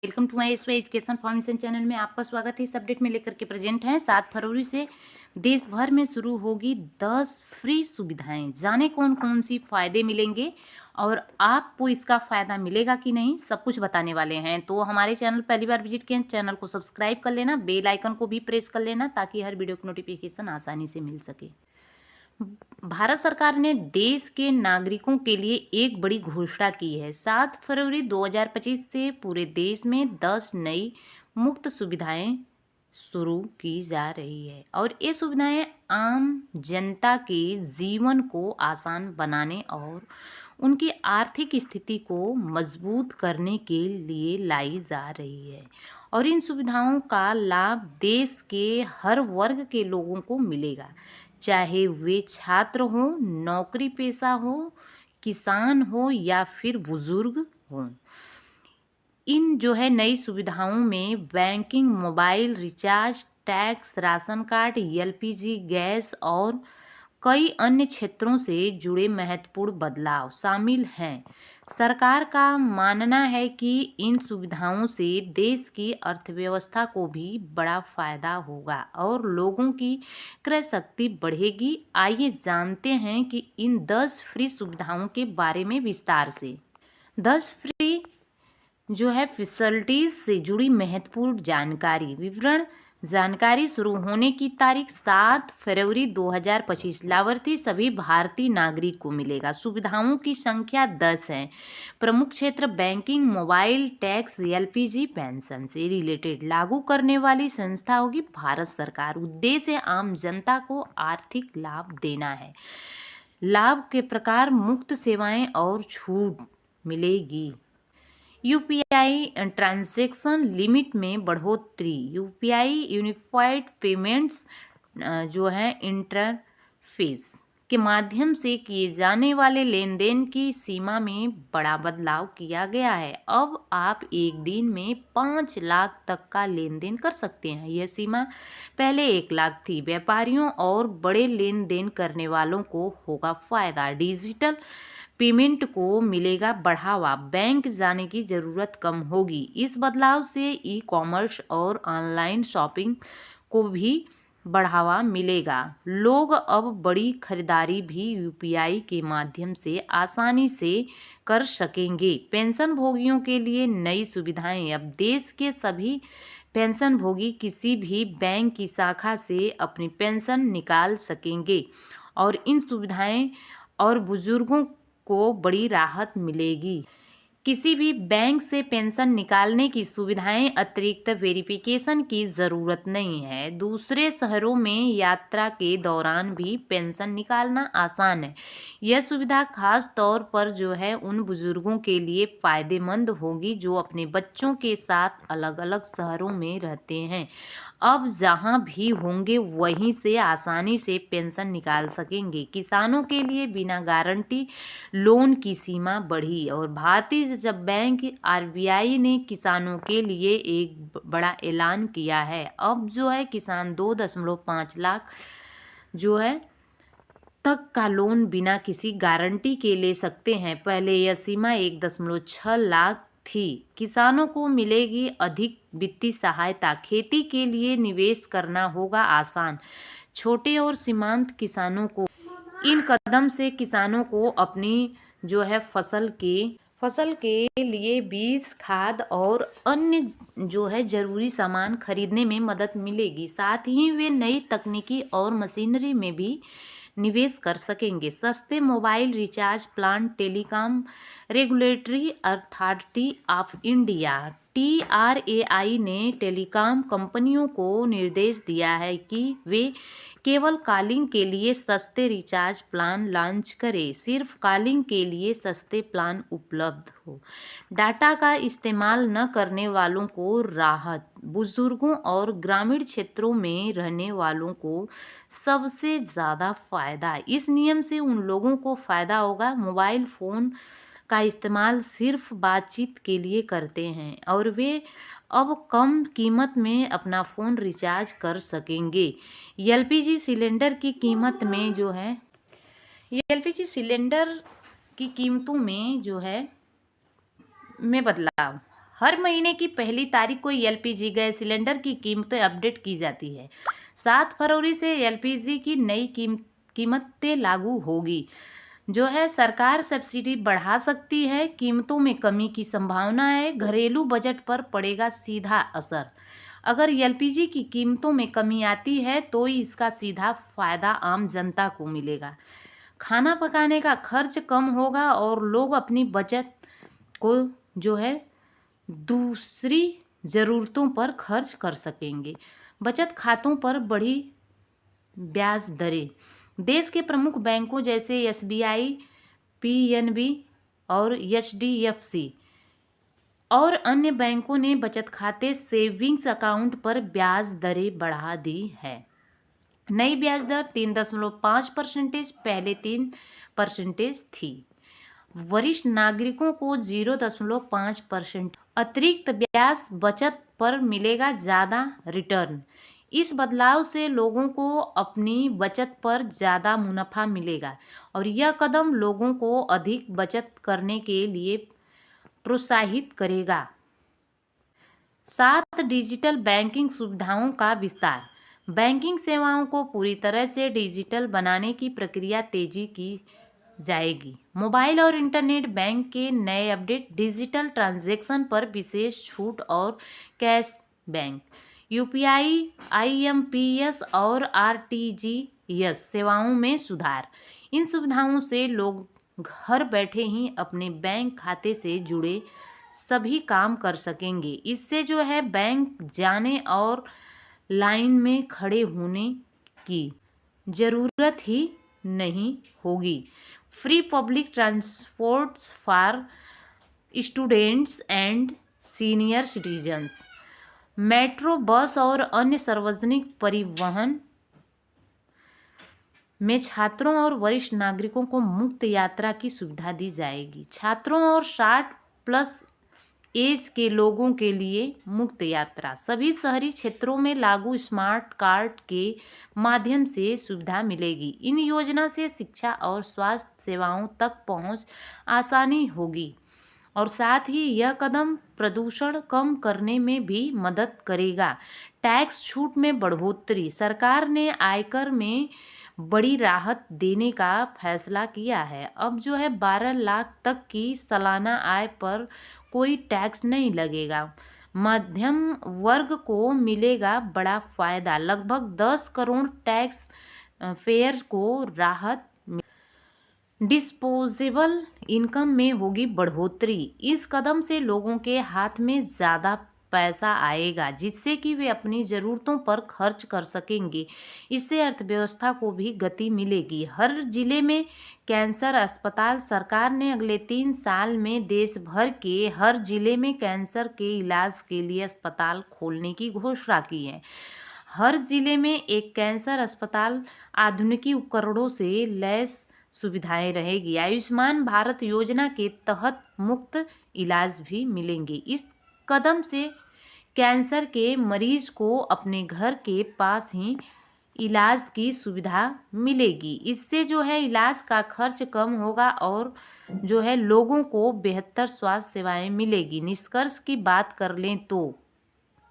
Welcome to my S Y education foundation channel में आपका स्वागत है। इस अपडेट में लेकर के प्रेजेंट हैं 7 फरवरी से देश भर में शुरू होगी 10 फ्री सुविधाएं। जाने कौन कौन सी फ़ायदे मिलेंगे और आपको इसका फ़ायदा मिलेगा कि नहीं, सब कुछ बताने वाले हैं। तो हमारे चैनल पहली बार विजिट किए, चैनल को सब्सक्राइब कर लेना, बेल आइकन को भी प्रेस कर लेना ताकि हर वीडियो की नोटिफिकेशन आसानी से मिल सके। भारत सरकार ने देश के नागरिकों के लिए एक बड़ी घोषणा की है। 7 फरवरी 2025 से पूरे देश में 10 नई मुफ्त सुविधाएं शुरू की जा रही है और ये सुविधाएं आम जनता के जीवन को आसान बनाने और उनकी आर्थिक स्थिति को मजबूत करने के लिए लाई जा रही है। और इन सुविधाओं का लाभ देश के हर वर्ग के लोगों को मिलेगा, चाहे वे छात्र हो, नौकरी पेशा हो, किसान हो या फिर बुजुर्ग हो। इन नई सुविधाओं में banking, mobile recharge, tax, ration card, LPG gas और कई अन्य क्षेत्रों से जुड़े महत्वपूर्ण बदलाव शामिल हैं। सरकार का मानना है कि इन सुविधाओं से देश की अर्थव्यवस्था को भी बड़ा फायदा होगा और लोगों की क्रय शक्ति बढ़ेगी। आइए जानते हैं कि इन 10 फ्री सुविधाओं के बारे में विस्तार से। 10 फ्री फैसिलिटीज से जुड़ी महत्वपूर्ण जानकारी। विवरण जानकारी शुरू होने की तारीख 7 फरवरी 2025। लाभार्थी सभी भारतीय नागरिक को मिलेगा। सुविधाओं की संख्या 10 है। प्रमुख क्षेत्र banking, mobile, tax, LPG, pension से रिलेटेड लागू करने वाली संस्था होगी भारत सरकार। उद्देश्य आम जनता को आर्थिक लाभ देना है। लाभ के प्रकार, मुफ्त सेवाएं और छूट मिलेगी। यूपीआई ट्रांजैक्शन लिमिट में बढ़ोतरी। यूपीआई यूनिफाइड पेमेंट्स इंटरफेस के माध्यम से किए जाने वाले लेन देन की सीमा में बड़ा बदलाव किया गया है। अब आप एक दिन में 5 लाख तक का लेन देन कर सकते हैं। यह सीमा पहले 1 लाख थी। व्यापारियों और बड़े लेन देन करने वालों को होगा फायदा। डिजिटल पेमेंट को मिलेगा बढ़ावा। बैंक जाने की ज़रूरत कम होगी। इस बदलाव से ई कॉमर्स और ऑनलाइन शॉपिंग को भी बढ़ावा मिलेगा। लोग अब बड़ी खरीदारी भी यूपीआई के माध्यम से आसानी से कर सकेंगे। पेंशन भोगियों के लिए नई सुविधाएं। अब देश के सभी पेंशन भोगी किसी भी बैंक की शाखा से अपनी पेंशन निकाल सकेंगे और इन सुविधाएं और बुजुर्गों को बड़ी राहत मिलेगी। किसी भी बैंक से पेंशन निकालने की सुविधाएं, अतिरिक्त वेरिफिकेशन की ज़रूरत नहीं है। दूसरे शहरों में यात्रा के दौरान भी पेंशन निकालना आसान है। यह सुविधा खास तौर पर उन बुजुर्गों के लिए फ़ायदेमंद होगी जो अपने बच्चों के साथ अलग अलग शहरों में रहते हैं। अब जहां भी होंगे वहीं से आसानी से पेंशन निकाल सकेंगे। किसानों के लिए बिना गारंटी लोन की सीमा बढ़ी। और भारतीय रिजर्व बैंक आरबीआई ने किसानों के लिए एक बड़ा ऐलान किया है। अब किसान 2.5 लाख तक का लोन बिना किसी गारंटी के ले सकते हैं। पहले यह सीमा 1.6 लाख थी। किसानों को मिलेगी अधिक वित्तीय सहायता। खेती के लिए निवेश करना होगा आसान। छोटे और सीमांत किसानों को इन कदम से किसानों को अपनी फसल के लिए बीज, खाद और अन्य जरूरी सामान खरीदने में मदद मिलेगी। साथ ही वे नई तकनीकी और मशीनरी में भी निवेश कर सकेंगे। सस्ते mobile recharge plan. Telecom regulatory authority of India TRAI ने टेलीकॉम कंपनियों को निर्देश दिया है कि वे केवल कॉलिंग के लिए सस्ते रिचार्ज प्लान लॉन्च करें। सिर्फ कॉलिंग के लिए सस्ते प्लान उपलब्ध हो। डाटा का इस्तेमाल न करने वालों को राहत। बुजुर्गों और ग्रामीण क्षेत्रों में रहने वालों को सबसे ज़्यादा फ़ायदा। इस नियम से उन लोगों को फ़ायदा होगा मोबाइल फ़ोन का इस्तेमाल सिर्फ बातचीत के लिए करते हैं और वे अब कम कीमत में अपना फ़ोन रिचार्ज कर सकेंगे। एलपीजी सिलेंडर की कीमत में एलपीजी सिलेंडर की कीमतों में में बदलाव। हर महीने की पहली तारीख को एलपीजी गैस सिलेंडर की कीमतें अपडेट की जाती है। 7 फरवरी से एलपीजी की नई कीमतें लागू होगी। जो है सरकार सब्सिडी बढ़ा सकती है, कीमतों में कमी की संभावना है, घरेलू बजट पर पड़ेगा सीधा असर। अगर एलपीजी की कीमतों में कमी आती है तो इसका सीधा फायदा आम जनता को मिलेगा। खाना पकाने का खर्च कम होगा और लोग अपनी बचत को जो है दूसरी ज़रूरतों पर खर्च कर सकेंगे। बचत खातों पर बढ़ी ब्याज दरें। देश के प्रमुख बैंकों जैसे एसबीआई, पीएनबी और एचडीएफसी और अन्य बैंकों ने बचत खाते सेविंग्स अकाउंट पर ब्याज दरें बढ़ा दी है। नई ब्याज दर 3.5% पहले 3% थी। वरिष्ठ नागरिकों को 0.5% अतिरिक्त ब्याज बचत पर मिलेगा ज़्यादा रिटर्न। इस बदलाव से लोगों को अपनी बचत पर ज़्यादा मुनाफा मिलेगा और यह कदम लोगों को अधिक बचत करने के लिए प्रोत्साहित करेगा। 7 डिजिटल बैंकिंग सुविधाओं का विस्तार। बैंकिंग सेवाओं को पूरी तरह से डिजिटल बनाने की प्रक्रिया तेजी की जाएगी। मोबाइल और इंटरनेट बैंक के नए अपडेट, डिजिटल ट्रांजैक्शन पर विशेष छूट और कैश बैंक, यूपीआई, आईएमपीएस और आरटीजीएस सेवाओं में सुधार। इन सुविधाओं से लोग घर बैठे ही अपने बैंक खाते से जुड़े सभी काम कर सकेंगे। इससे जो है बैंक जाने और लाइन में खड़े होने की ज़रूरत ही नहीं होगी। Free public transports for students and senior citizens. Metro, बस और अन्य सार्वजनिक परिवहन में छात्रों और वरिष्ठ नागरिकों को मुफ्त यात्रा की सुविधा दी जाएगी। छात्रों और 60+ एज के लोगों के लिए मुफ्त यात्रा। सभी शहरी क्षेत्रों में लागू स्मार्ट कार्ड के माध्यम से सुविधा मिलेगी। इन योजना से शिक्षा और स्वास्थ्य सेवाओं तक पहुंच आसानी होगी और साथ ही यह कदम प्रदूषण कम करने में भी मदद करेगा। टैक्स छूट में बढ़ोतरी। सरकार ने आयकर में बड़ी राहत देने का फैसला किया है। अब जो है 12 लाख तक की सालाना आय पर कोई टैक्स नहीं लगेगा। मध्यम वर्ग को मिलेगा बड़ा फायदा। लगभग 10 करोड़ टैक्स पेयर को राहत। डिस्पोजेबल इनकम में होगी बढ़ोतरी। इस कदम से लोगों के हाथ में ज़्यादा पैसा आएगा जिससे कि वे अपनी ज़रूरतों पर खर्च कर सकेंगे। इससे अर्थव्यवस्था को भी गति मिलेगी। हर जिले में कैंसर अस्पताल। सरकार ने अगले 3 साल में देश भर के हर जिले में कैंसर के इलाज के लिए अस्पताल खोलने की घोषणा की है। हर जिले में एक कैंसर अस्पताल आधुनिक उपकरणों से लैस सुविधाएं रहेगी। आयुष्मान भारत योजना के तहत मुफ्त इलाज भी मिलेंगे। इस कदम से कैंसर के मरीज को अपने घर के पास ही इलाज की सुविधा मिलेगी। इससे जो है इलाज का खर्च कम होगा और जो है लोगों को बेहतर स्वास्थ्य सेवाएं मिलेगी। निष्कर्ष की बात कर लें तो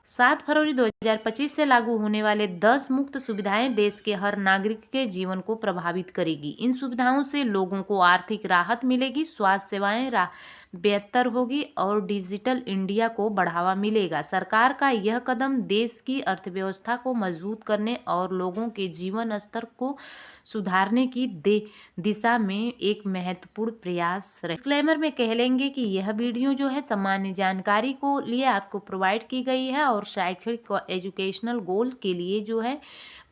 7 फरवरी 2025 से लागू होने वाले 10 मुफ्त सुविधाएं देश के हर नागरिक के जीवन को प्रभावित करेगी। इन सुविधाओं से लोगों को आर्थिक राहत मिलेगी, स्वास्थ्य सेवाएं बेहतर होगी और डिजिटल इंडिया को बढ़ावा मिलेगा। सरकार का यह कदम देश की अर्थव्यवस्था को मजबूत करने और लोगों के जीवन स्तर को सुधारने की दिशा में एक महत्वपूर्ण प्रयास है। डिस्क्लेमर में कह लेंगे कि यह वीडियो जो है सामान्य जानकारी को लिए आपको प्रोवाइड की गई है और शैक्षणिक एजुकेशनल गोल के लिए जो है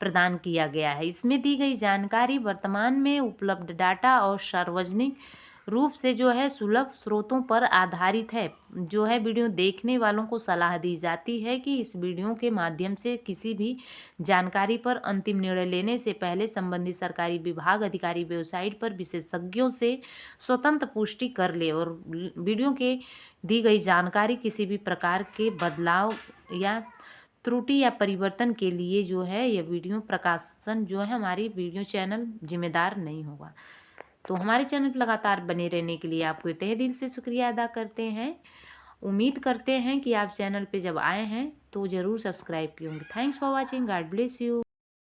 प्रदान किया गया है। इसमें दी गई जानकारी वर्तमान में उपलब्ध डाटा और सार्वजनिक रूप से जो है सुलभ स्रोतों पर आधारित है। जो है वीडियो देखने वालों को सलाह दी जाती है कि इस वीडियो के माध्यम से किसी भी जानकारी पर अंतिम निर्णय लेने से पहले संबंधित सरकारी विभाग अधिकारी वेबसाइट पर विशेषज्ञों से स्वतंत्र पुष्टि कर ले और वीडियो के दी गई जानकारी किसी भी प्रकार के बदलाव या त्रुटि या परिवर्तन के लिए जो है यह वीडियो प्रकाशन जो है हमारी वीडियो चैनल जिम्मेदार नहीं होगा। तो हमारे चैनल पर लगातार बने रहने के लिए आपको तहे दिल से शुक्रिया अदा करते हैं उम्मीद करते हैं कि आप चैनल पे जब आए हैं तो ज़रूर सब्सक्राइब किए होंगे। Thanks for watching. God bless you.